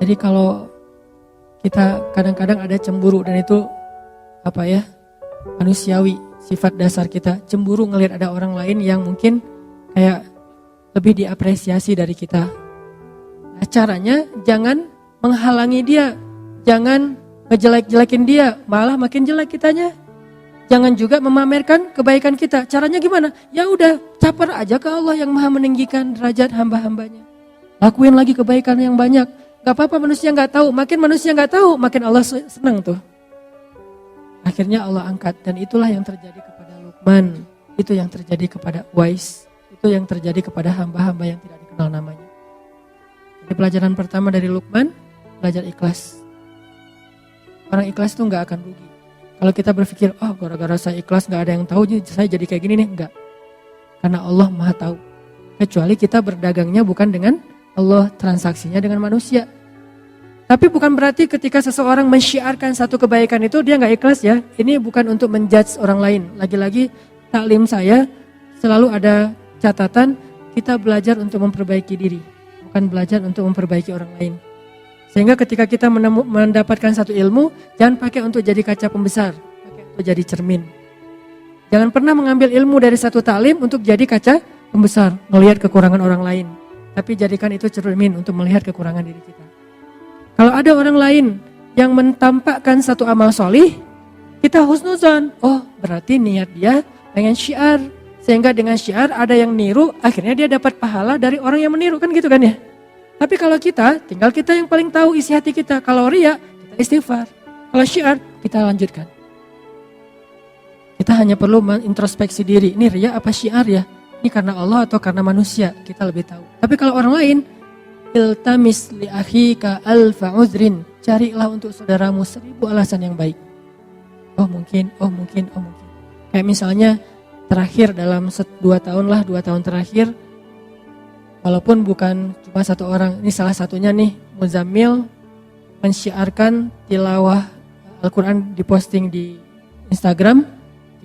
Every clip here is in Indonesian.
Jadi kalau kita kadang-kadang ada cemburu dan itu manusiawi, sifat dasar kita. Cemburu ngelihat ada orang lain yang mungkin kayak lebih diapresiasi dari kita. Nah, caranya jangan menghalangi dia, jangan ngejelek-jelekin dia, malah makin jelek kitanya. Jangan juga memamerkan kebaikan kita. Caranya gimana? Ya udah, caper aja ke Allah yang Maha meninggikan derajat hamba-hambanya. Lakuin lagi kebaikan yang banyak. Gak apa-apa manusia gak tahu. Makin manusia gak tahu, makin Allah senang tuh. Akhirnya Allah angkat. Dan itulah yang terjadi kepada Luqman. Itu yang terjadi kepada Uwais. Itu yang terjadi kepada hamba-hamba yang tidak dikenal namanya. Jadi pelajaran pertama dari Luqman, belajar ikhlas. Orang ikhlas tuh gak akan rugi. Kalau kita berpikir, oh gara-gara saya ikhlas gak ada yang tahu, saya jadi kayak gini nih. Enggak. Karena Allah Maha tahu. Kecuali kita berdagangnya bukan dengan Allah, transaksinya dengan manusia. Tapi bukan berarti ketika seseorang mensyiarkan satu kebaikan itu dia gak ikhlas ya. Ini bukan untuk menjudge orang lain. Lagi-lagi taklim saya selalu ada catatan, kita belajar untuk memperbaiki diri. Bukan belajar untuk memperbaiki orang lain. Sehingga ketika kita mendapatkan satu ilmu, jangan pakai untuk jadi kaca pembesar, pakai untuk jadi cermin. Jangan pernah mengambil ilmu dari satu taklim untuk jadi kaca pembesar, melihat kekurangan orang lain. Tapi jadikan itu cermin untuk melihat kekurangan diri kita. Kalau ada orang lain yang mentampakkan satu amal solih, kita husnuzon. Oh berarti niat dia pengen syiar. Sehingga dengan syiar ada yang niru, akhirnya dia dapat pahala dari orang yang meniru, kan gitu kan ya. Tapi kalau tinggal kita yang paling tahu isi hati kita. Kalau riya, kita istighfar. Kalau syiar, kita lanjutkan. Kita hanya perlu mengintrospeksi diri. Ini riya apa syiar ya? Ini karena Allah atau karena manusia? Kita lebih tahu. Tapi kalau orang lain, iltamis li akhika alfa uzrin. Carilah untuk saudaramu 1000 alasan yang baik. Oh mungkin. Kayak misalnya terakhir dalam 2 tahun terakhir, walaupun bukan cuma satu orang, ini salah satunya nih, Muzammil mensyiarkan tilawah Al-Quran diposting di Instagram.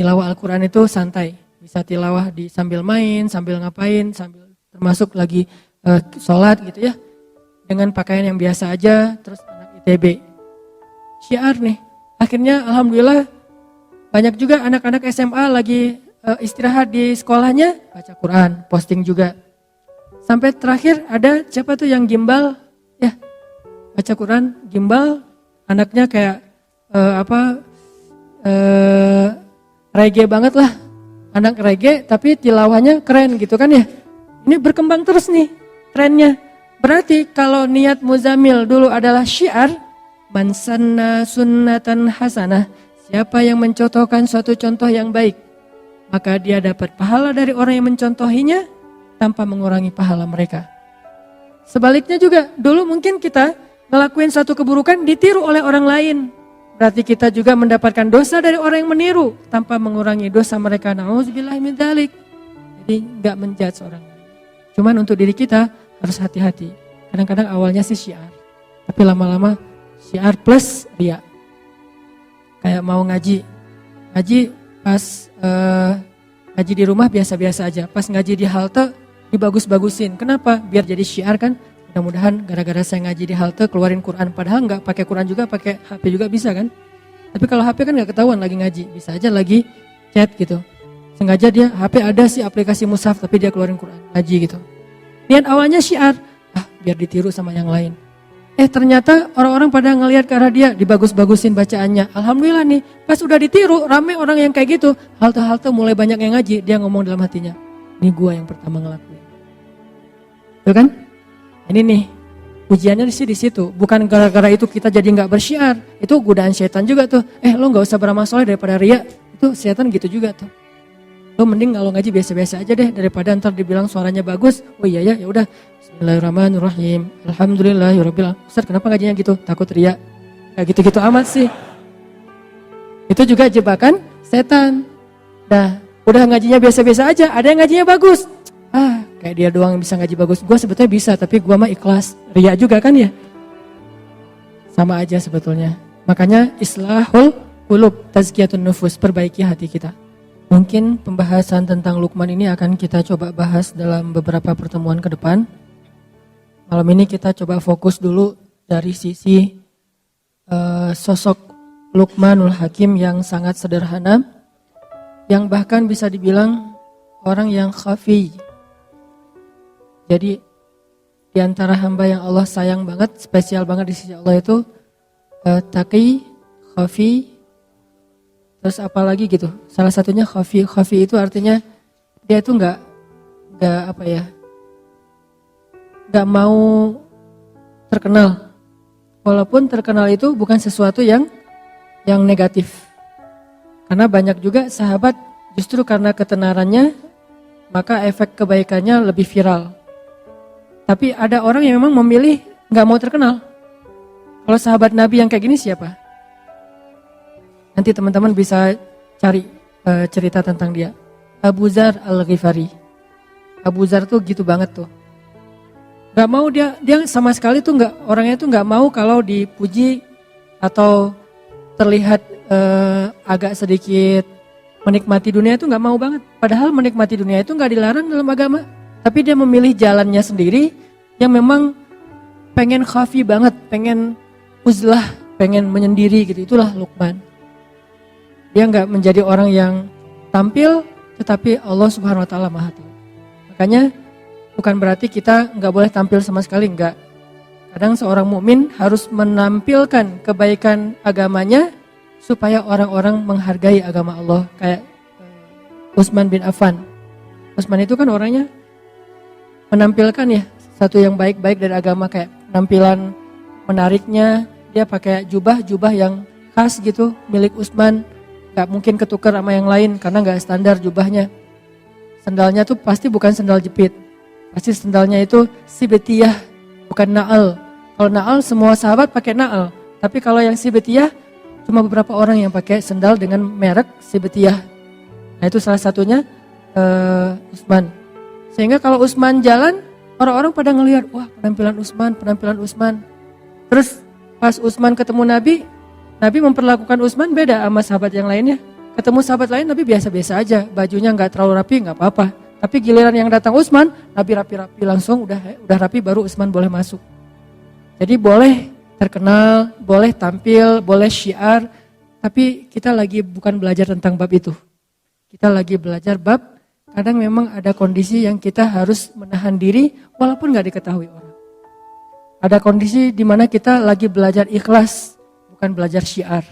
Tilawah Al-Quran itu santai, bisa tilawah sambil main, sambil ngapain, sambil termasuk lagi sholat gitu ya. Dengan pakaian yang biasa aja, terus anak ITB. Syiar nih, akhirnya alhamdulillah banyak juga anak-anak SMA lagi istirahat di sekolahnya, baca Quran, posting juga. Sampai terakhir ada siapa tuh yang gimbal ya, baca Quran gimbal, anaknya kayak reggae banget lah, anak reggae tapi tilawahnya keren gitu kan ya. Ini berkembang terus nih trennya. Berarti kalau niat Muzammil dulu adalah syiar, man sanna sunnatan hasanah, siapa yang mencontohkan suatu contoh yang baik, maka dia dapat pahala dari orang yang mencontohinya tanpa mengurangi pahala mereka. Sebaliknya juga, dulu mungkin kita ngelakuin satu keburukan ditiru oleh orang lain. Berarti kita juga mendapatkan dosa dari orang yang meniru tanpa mengurangi dosa mereka. Na'udzubillahi min dzalik. Jadi gak menjudge orang lain. Cuman untuk diri kita harus hati-hati. Kadang-kadang awalnya sih syiar, tapi lama-lama syiar plus riya. Kayak mau ngaji pas ngaji di rumah biasa-biasa aja. Pas ngaji di halte dibagus-bagusin. Kenapa? Biar jadi syiar kan. Mudah-mudahan gara-gara saya ngaji di halte keluarin Quran. Padahal nggak pakai Quran juga, pakai HP juga bisa kan. Tapi kalau HP kan nggak ketahuan lagi ngaji. Bisa aja lagi chat gitu. Sengaja dia HP ada sih aplikasi mushaf tapi dia keluarin Quran ngaji gitu. Niat awalnya syiar. Biar ditiru sama yang lain. Ternyata orang-orang pada ngelihat ke arah dia, dibagus-bagusin bacaannya. Alhamdulillah nih, pas udah ditiru, rame orang yang kayak gitu. Halte-halte mulai banyak yang ngaji, dia ngomong dalam hatinya, ini gua yang pertama ngelakuin. Tuh kan? Ini nih, ujiannya di situ. Bukan gara-gara itu kita jadi nggak bersyiar. Itu godaan setan juga tuh. Lo nggak usah beramal soleh daripada riya. Itu setan gitu juga tuh. Lo mending kalau ngaji biasa-biasa aja deh daripada ntar dibilang suaranya bagus. Oh iya ya, ya udah. Bismillahirrahmanirrahim. Alhamdulillahirabbil alamin. Ustaz, kenapa ngajinya gitu? Takut riya. Kayak gitu-gitu amat sih. Itu juga jebakan setan. Nah, udah ngajinya biasa-biasa aja, ada yang ngajinya bagus. Kayak dia doang yang bisa ngaji bagus. Gua sebetulnya bisa, tapi gua mah ikhlas. Riya juga kan ya? Sama aja sebetulnya. Makanya islahul qulub, tazkiyatun nufus, perbaiki hati kita. Mungkin pembahasan tentang Luqman ini akan kita coba bahas dalam beberapa pertemuan ke depan. Malam ini kita coba fokus dulu dari sisi sosok Luqmanul Hakim yang sangat sederhana, yang bahkan bisa dibilang orang yang khafi. Jadi di antara hamba yang Allah sayang banget, spesial banget di sisi Allah itu taqi, khafi, terus apa lagi gitu. Salah satunya khafi. Khafi itu artinya dia itu nggak mau terkenal. Walaupun terkenal itu bukan sesuatu yang negatif. Karena banyak juga sahabat justru karena ketenarannya maka efek kebaikannya lebih viral. Tapi ada orang yang memang memilih nggak mau terkenal. Kalau sahabat Nabi yang kayak gini siapa? Nanti teman-teman bisa cari cerita tentang dia. Abu Dzar Al-Ghifari. Abu Dzar tuh gitu banget tuh. Gak mau dia sama sekali tuh orangnya tuh nggak mau kalau dipuji atau terlihat agak sedikit menikmati dunia itu nggak mau banget. Padahal menikmati dunia itu nggak dilarang dalam agama. Tapi dia memilih jalannya sendiri yang memang pengen khafi banget, pengen uzlah, pengen menyendiri gitu. Itulah Luqman. Dia nggak menjadi orang yang tampil, tetapi Allah Subhanahu Wa Taala Maha Tahu. Makanya bukan berarti kita nggak boleh tampil sama sekali, enggak. Kadang seorang mukmin harus menampilkan kebaikan agamanya supaya orang-orang menghargai agama Allah. Kayak Utsman bin Affan. Utsman itu kan orangnya menampilkan ya satu yang baik-baik dari agama, kayak penampilan menariknya, dia pakai jubah yang khas gitu milik Utsman, nggak mungkin ketukar sama yang lain karena nggak standar jubahnya. Sendalnya tuh pasti bukan sendal jepit, pasti sendalnya itu sibetiyah, bukan na'al. Kalau na'al semua sahabat pakai na'al, tapi kalau yang sibetiyah cuma beberapa orang yang pakai sendal dengan merek sibetiyah. Nah itu salah satunya Utsman. Sehingga kalau Utsman jalan, orang-orang pada ngelihat, wah penampilan Utsman. Terus pas Utsman ketemu Nabi memperlakukan Utsman beda sama sahabat yang lainnya. Ketemu sahabat lain Nabi biasa-biasa aja, bajunya nggak terlalu rapi, nggak apa-apa. Tapi giliran yang datang Utsman, Nabi rapi-rapi langsung, udah rapi baru Utsman boleh masuk. Jadi boleh terkenal, boleh tampil, boleh syiar, tapi kita lagi bukan belajar tentang bab itu. Kita lagi belajar bab kadang memang ada kondisi yang kita harus menahan diri walaupun gak diketahui orang. Ada kondisi di mana kita lagi belajar ikhlas, bukan belajar syiar.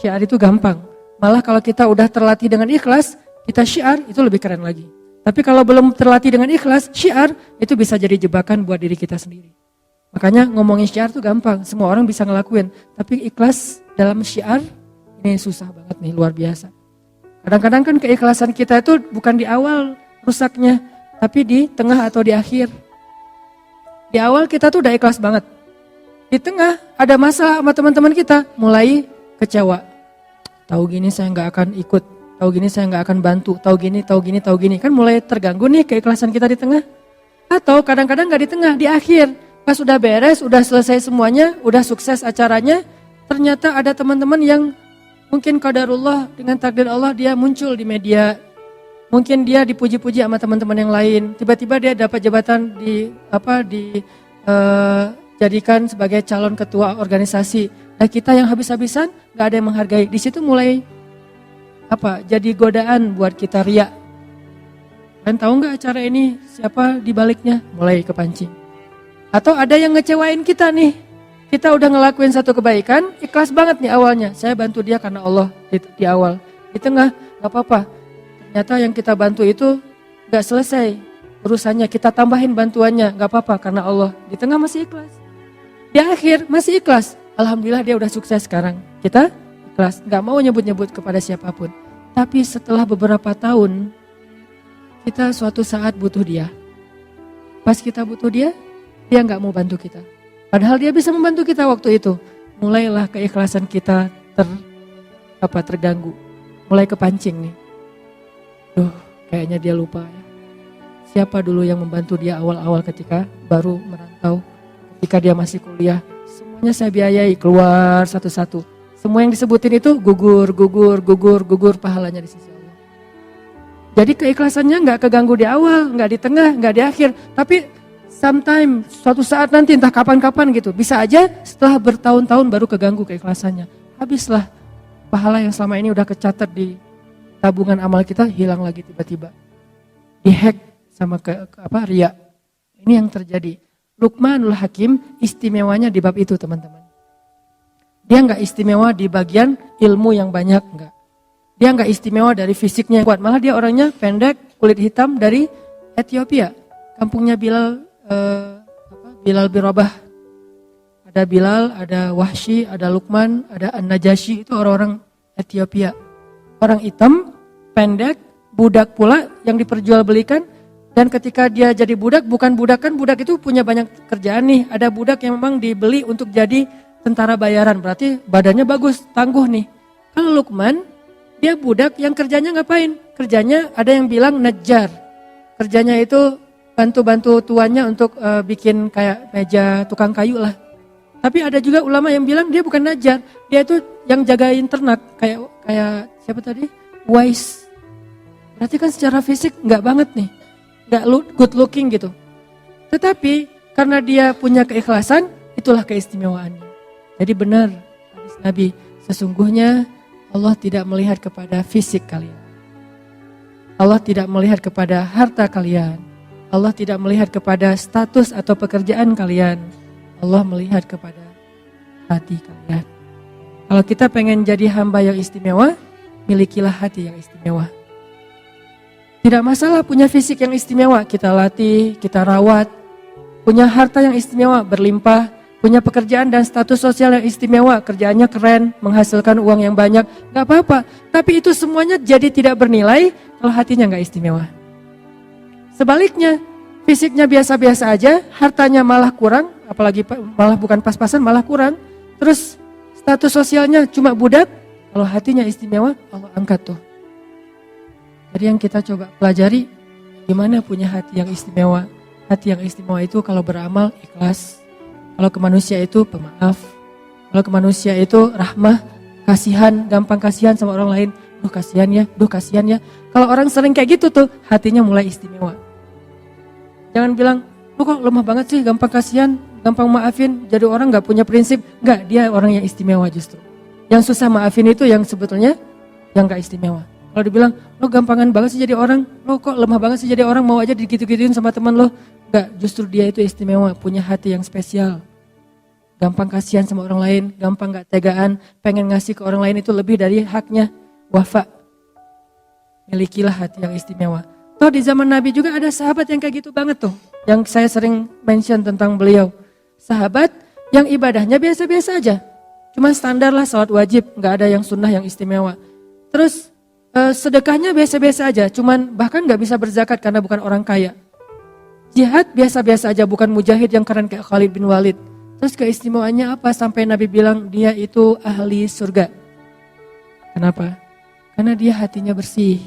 Syiar itu gampang. Malah kalau kita udah terlatih dengan ikhlas, kita syiar itu lebih keren lagi. Tapi kalau belum terlatih dengan ikhlas, syiar itu bisa jadi jebakan buat diri kita sendiri. Makanya ngomongin syiar itu gampang, semua orang bisa ngelakuin. Tapi ikhlas dalam syiar ini susah banget nih, luar biasa. Kadang-kadang kan keikhlasan kita itu bukan di awal rusaknya, tapi di tengah atau di akhir. Di awal kita tuh udah ikhlas banget. Di tengah ada masalah sama teman-teman kita, mulai kecewa. Tahu gini saya nggak akan ikut, tahu gini saya nggak akan bantu, tahu gini. Kan mulai terganggu nih keikhlasan kita di tengah. Atau kadang-kadang nggak di tengah, di akhir. Pas udah beres, udah selesai semuanya, udah sukses acaranya, ternyata ada teman-teman yang mungkin qadarullah dengan takdir Allah dia muncul di media. Mungkin dia dipuji-puji sama teman-teman yang lain. Tiba-tiba dia dapat jabatan jadikan sebagai calon ketua organisasi. Nah kita yang habis-habisan gak ada yang menghargai. Di situ mulai jadi godaan buat kita riya. Kalian tahu nggak acara ini siapa di baliknya? Mulai kepancing. Atau ada yang ngecewain kita nih. Kita udah ngelakuin satu kebaikan, ikhlas banget nih awalnya. Saya bantu dia karena Allah di awal. Di tengah gak apa-apa. Ternyata yang kita bantu itu gak selesai urusannya. Kita tambahin bantuannya, gak apa-apa karena Allah. Di tengah masih ikhlas. Di akhir masih ikhlas. Alhamdulillah dia udah sukses sekarang. Kita ikhlas, gak mau nyebut-nyebut kepada siapapun. Tapi setelah beberapa tahun, kita suatu saat butuh dia. Pas kita butuh dia gak mau bantu kita. Padahal dia bisa membantu kita waktu itu. Mulailah keikhlasan kita terganggu. Mulai kepancing nih. Kayaknya dia lupa ya. Siapa dulu yang membantu dia awal-awal ketika baru merantau. Ketika dia masih kuliah. Semuanya saya biayai keluar satu-satu. Semua yang disebutin itu gugur pahalanya di sisi Allah. Jadi keikhlasannya gak keganggu di awal, gak di tengah, gak di akhir. Tapi sometime, suatu saat nanti entah kapan-kapan gitu. Bisa aja setelah bertahun-tahun baru keganggu keikhlasannya. Habislah pahala yang selama ini udah kecatat di tabungan amal kita, hilang lagi tiba-tiba. Dihack sama riya. Ini yang terjadi. Luqmanul Hakim istimewanya di bab itu, teman-teman. Dia nggak istimewa di bagian ilmu yang banyak, enggak. Dia nggak istimewa dari fisiknya yang kuat, malah dia orangnya pendek, kulit hitam dari Ethiopia. Kampungnya Bilal bin Rabah. Ada Bilal, ada Wahsy, ada Luqman, ada An-Najasyi, itu orang-orang Ethiopia. Orang hitam, pendek, budak pula yang diperjualbelikan. Dan ketika dia jadi budak, bukan budak, kan budak itu punya banyak kerjaan nih. Ada budak yang memang dibeli untuk jadi tentara bayaran, berarti badannya bagus, tangguh nih. Kalau Luqman, dia budak yang kerjanya ngapain? Kerjanya ada yang bilang najjar. Kerjanya itu bantu-bantu tuannya untuk bikin kayak meja tukang kayu lah. Tapi ada juga ulama yang bilang dia bukan najjar, dia itu yang jagain ternak kayak siapa tadi? Wise. Berarti kan secara fisik nggak banget nih, nggak good looking gitu. Tetapi karena dia punya keikhlasan, itulah keistimewaannya. Jadi benar hadis Nabi, sesungguhnya Allah tidak melihat kepada fisik kalian. Allah tidak melihat kepada harta kalian. Allah tidak melihat kepada status atau pekerjaan kalian. Allah melihat kepada hati kalian. Kalau kita pengen jadi hamba yang istimewa, milikilah hati yang istimewa. Tidak masalah punya fisik yang istimewa, kita latih, kita rawat. Punya harta yang istimewa, berlimpah. Punya pekerjaan dan status sosial yang istimewa, kerjaannya keren, menghasilkan uang yang banyak, gak apa-apa. Tapi itu semuanya jadi tidak bernilai kalau hatinya gak istimewa. Sebaliknya, fisiknya biasa-biasa aja, hartanya malah kurang, apalagi malah bukan pas-pasan, malah kurang. Terus status sosialnya cuma budak, kalau hatinya istimewa, Allah angkat tuh. Jadi yang kita coba pelajari, gimana punya hati yang istimewa. Hati yang istimewa itu kalau beramal ikhlas, kalau ke manusia itu pemaaf, kalau ke manusia itu rahmah, kasihan, gampang kasihan sama orang lain. Duh kasihan ya. Kalau orang sering kayak gitu tuh, hatinya mulai istimewa. Jangan bilang, lu kok lemah banget sih, gampang kasihan, gampang maafin, jadi orang gak punya prinsip. Enggak, dia orang yang istimewa justru. Yang susah maafin itu yang sebetulnya yang gak istimewa. Kalau dibilang, lo gampangan banget sih jadi orang, lo kok lemah banget sih jadi orang, mau aja digitu-gituin sama teman lo. Enggak, justru dia itu istimewa, punya hati yang spesial. Gampang kasihan sama orang lain, gampang gak tegaan, pengen ngasih ke orang lain itu lebih dari haknya. Wafa, milikilah hati yang istimewa. Toh di zaman Nabi juga ada sahabat yang kayak gitu banget tuh. Yang saya sering mention tentang beliau. Sahabat yang ibadahnya biasa-biasa aja. Cuma standar lah salat wajib, gak ada yang sunnah yang istimewa. Terus sedekahnya biasa-biasa aja, cuman bahkan gak bisa berzakat karena bukan orang kaya. Jihad biasa-biasa aja, bukan mujahid yang keren kayak Khalid bin Walid. Terus keistimewaannya apa? Sampai Nabi bilang dia itu ahli surga. Kenapa? Karena dia hatinya bersih.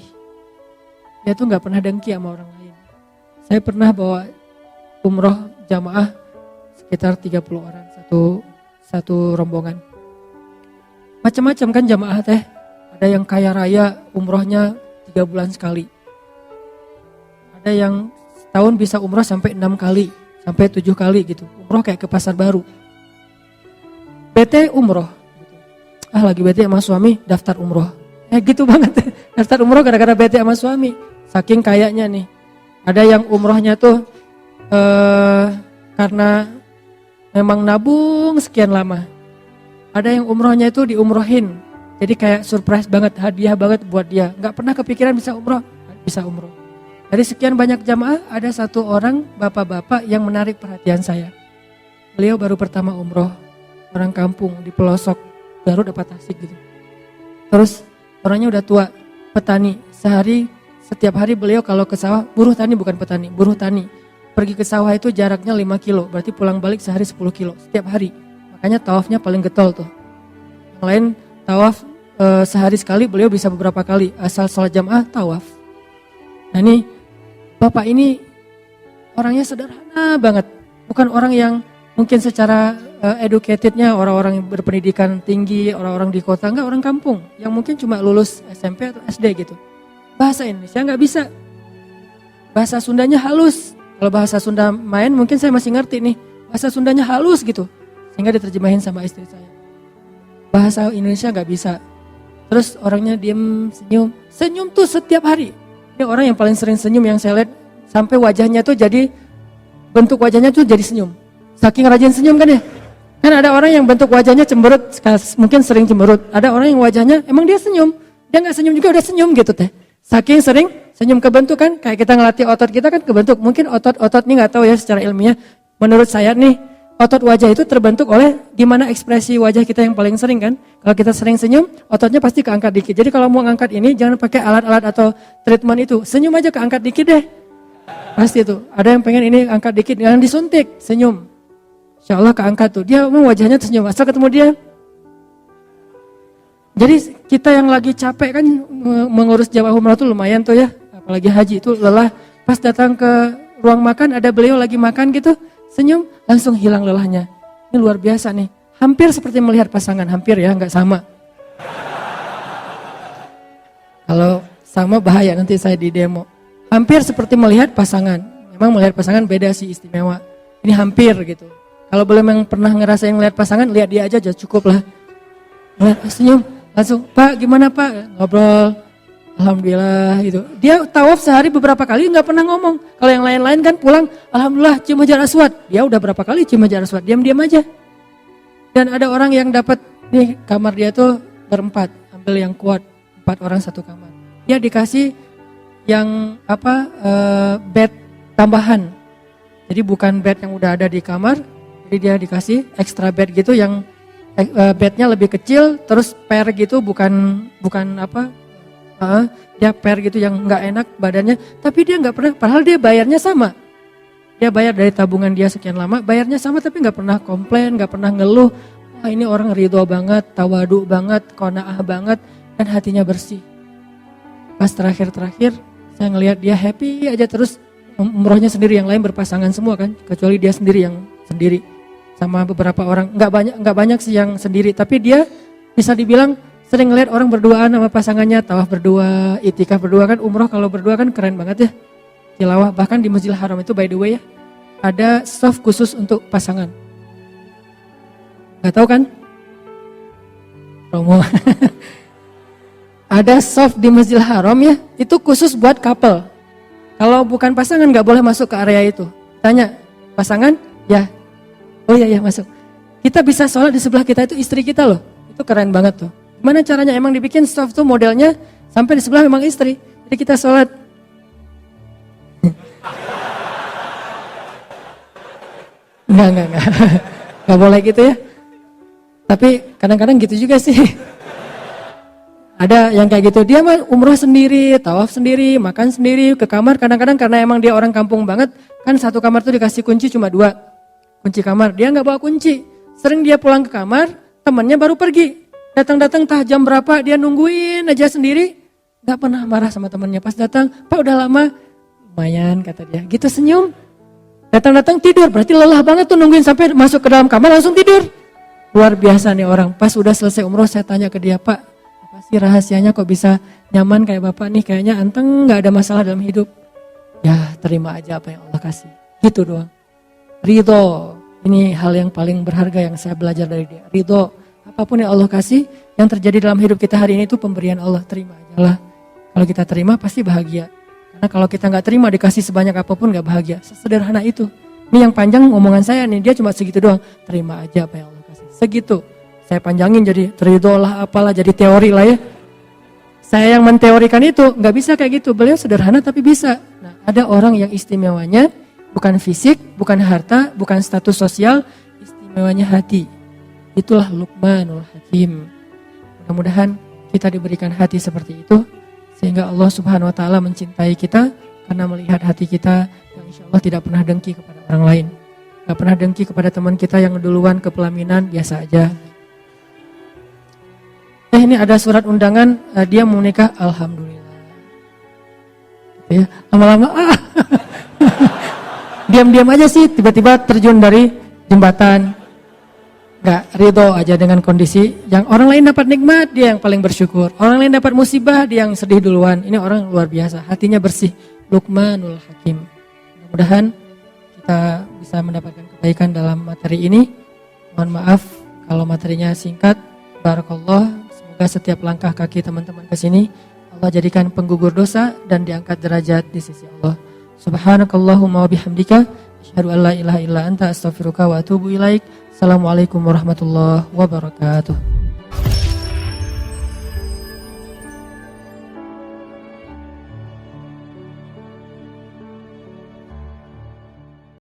Dia tuh gak pernah dengki sama orang lain. Saya pernah bawa umroh jamaah sekitar 30 orang satu rombongan. Macam-macam kan jamaah teh. Ada yang kaya raya umrohnya 3 bulan sekali. Ada yang setahun bisa umroh sampai 6 kali, sampai 7 kali gitu. Umroh kayak ke pasar baru. BT umroh. Lagi BT sama suami daftar umroh. Gitu banget. Daftar umroh gara-gara BT sama suami. Saking kayaknya nih. Ada yang umrohnya tuh karena memang nabung sekian lama. Ada yang umrohnya itu diumrohin. Jadi kayak surprise banget, hadiah banget buat dia. Gak pernah kepikiran bisa umroh. Bisa umroh. Dari sekian banyak jamaah, ada satu orang bapak-bapak yang menarik perhatian saya. Beliau baru pertama umroh. Orang kampung di pelosok Garut dapat Tasik gitu. Terus orangnya udah tua, petani. Setiap hari beliau kalau ke sawah, buruh tani bukan petani, buruh tani. Pergi ke sawah itu jaraknya 5 kilo, berarti pulang balik sehari 10 kilo setiap hari. Makanya tawafnya paling getol tuh. Yang lain tawaf sehari sekali, beliau bisa beberapa kali. Asal sholat jamaah tawaf. Nah ini, bapak ini orangnya sederhana banget. Bukan orang yang mungkin secara educatednya orang-orang yang berpendidikan tinggi, orang-orang di kota, enggak, orang kampung. Yang mungkin cuma lulus SMP atau SD gitu. Bahasa Indonesia nggak bisa. Bahasa Sundanya halus. Kalau bahasa Sunda main mungkin saya masih ngerti nih. Bahasa Sundanya halus gitu. Sehingga diterjemahin sama istri saya. Bahasa Indonesia gak bisa. Terus orangnya diem senyum. Senyum tuh setiap hari. Ini orang yang paling sering senyum yang saya lihat. Sampai wajahnya tuh jadi, bentuk wajahnya tuh jadi senyum. Saking rajin senyum kan ya. Kan ada orang yang bentuk wajahnya cemberut, mungkin sering cemberut. Ada orang yang wajahnya emang dia senyum. Dia gak senyum juga udah senyum gitu teh. Saking sering senyum kebentuk kan. Kayak kita ngelatih otot kita kan kebentuk. Mungkin otot-otot ini gak tahu ya secara ilmiah. Menurut saya nih, otot wajah itu terbentuk oleh gimana ekspresi wajah kita yang paling sering kan. Kalau kita sering senyum, ototnya pasti keangkat dikit. Jadi kalau mau ngangkat ini, jangan pakai alat-alat atau treatment itu. Senyum aja keangkat dikit deh. Pasti itu. Ada yang pengen ini angkat dikit, jangan disuntik, senyum. Insya Allah keangkat tuh. Dia wajahnya senyum, asal ketemu dia. Jadi kita yang lagi capek kan mengurus jamaah umrah tuh lumayan tuh ya. Apalagi haji itu lelah. Pas datang ke ruang makan, ada beliau lagi makan gitu. Senyum, langsung hilang lelahnya. Ini luar biasa nih. Hampir seperti melihat pasangan, hampir ya, nggak sama. Kalau sama bahaya nanti saya di demo. Hampir seperti melihat pasangan. Memang melihat pasangan beda sih, istimewa. Ini hampir gitu. Kalau belum yang pernah ngerasain melihat pasangan, lihat dia aja cukup lah. Senyum, langsung, Pak gimana Pak? Ngobrol. Alhamdulillah gitu. Dia tawaf sehari beberapa kali nggak pernah ngomong. Kalau yang lain-lain kan pulang, alhamdulillah cium hajar aswad. Dia udah berapa kali cium hajar aswad, diam-diam aja. Dan ada orang yang dapat nih kamar dia tuh berempat, ambil yang kuat, 4 orang satu kamar. Dia dikasih yang bed tambahan. Jadi bukan bed yang udah ada di kamar, jadi dia dikasih extra bed gitu yang bednya lebih kecil, terus pair gitu bukan dia pair gitu yang nggak enak badannya, tapi dia nggak pernah, padahal dia bayarnya sama, dia bayar dari tabungan dia sekian lama, bayarnya sama tapi nggak pernah komplain, nggak pernah ngeluh. Wah ini orang ridho banget, tawadu banget, qanaah banget, dan hatinya bersih. Pas terakhir saya ngelihat dia happy aja terus, umrohnya sendiri, yang lain berpasangan semua kan, kecuali dia sendiri yang sendiri sama beberapa orang, nggak banyak sih yang sendiri, tapi dia bisa dibilang sering ngeliat orang berduaan sama pasangannya, tawaf berdua, itikaf berdua kan, umroh kalau berdua kan keren banget ya. Tilawah, bahkan di Masjidil Haram itu by the way ya, ada soft khusus untuk pasangan. Gak tahu kan? Promo. Ada soft di Masjidil Haram ya, itu khusus buat couple. Kalau bukan pasangan gak boleh masuk ke area itu. Tanya, pasangan? Ya. Oh iya masuk. Kita bisa sholat di sebelah kita itu istri kita loh. Itu keren banget tuh. Gimana caranya? Emang dibikin soft tuh modelnya sampai di sebelah memang istri. Jadi kita sholat. Enggak. Enggak boleh gitu ya. Tapi kadang-kadang gitu juga sih. Ada yang kayak gitu. Dia mah umroh sendiri, tawaf sendiri, makan sendiri, ke kamar. Kadang-kadang karena emang dia orang kampung banget. Kan satu kamar tuh dikasih kunci cuma 2. Kunci kamar. Dia gak bawa kunci. Sering dia pulang ke kamar, temannya baru pergi. Datang-datang tah jam berapa dia nungguin aja sendiri, gak pernah marah sama temannya. Pas datang, Pak udah lama, lumayan kata dia, gitu senyum. Datang-datang tidur, berarti lelah banget tuh nungguin sampai masuk ke dalam kamar langsung tidur. Luar biasa nih orang. Pas udah selesai umroh saya tanya ke dia, Pak apa sih rahasianya kok bisa nyaman kayak Bapak nih, kayaknya anteng gak ada masalah dalam hidup. Ya terima aja apa yang Allah kasih, gitu doang. Ridho, ini hal yang paling berharga yang saya belajar dari dia. Ridho. Apapun yang Allah kasih, yang terjadi dalam hidup kita hari ini itu pemberian Allah, terima aja lah. Kalau kita terima pasti bahagia. Karena kalau kita gak terima dikasih sebanyak apapun gak bahagia. Sesederhana itu. Ini yang panjang omongan saya nih, dia cuma segitu doang. Terima aja apa yang Allah kasih. Segitu. Saya panjangin jadi ridho lah apalah, jadi teori lah ya. Saya yang menteorikan itu gak bisa kayak gitu. Beliau sederhana tapi bisa. Nah, ada orang yang istimewanya bukan fisik, bukan harta, bukan status sosial, istimewanya hati. Itulah Luqmanul Hakim. Mudah-mudahan kita diberikan hati seperti itu, sehingga Allah Subhanahu Wa Taala mencintai kita karena melihat hati kita yang insya Allah tidak pernah dengki kepada orang lain, gak pernah dengki kepada teman kita yang duluan ke pelaminan, biasa aja. Ini ada surat undangan, dia mau nikah, alhamdulillah. Gitu ya, lama-lama diam-diam aja sih, tiba-tiba terjun dari jembatan. Gak ridho aja dengan kondisi yang orang lain dapat nikmat, dia yang paling bersyukur. Orang lain dapat musibah, dia yang sedih duluan. Ini orang luar biasa, hatinya bersih. Luqmanul Hakim. Mudah-mudahan kita bisa mendapatkan kebaikan dalam materi ini. Mohon maaf kalau materinya singkat. Barakallah, semoga setiap langkah kaki teman-teman ke sini Allah jadikan penggugur dosa dan diangkat derajat di sisi Allah. Subhanakallahumma wa bihamdika asyhadu an la ilaha illa anta astaghfiruka wa atubu ilaik. Assalamualaikum warahmatullahi wabarakatuh.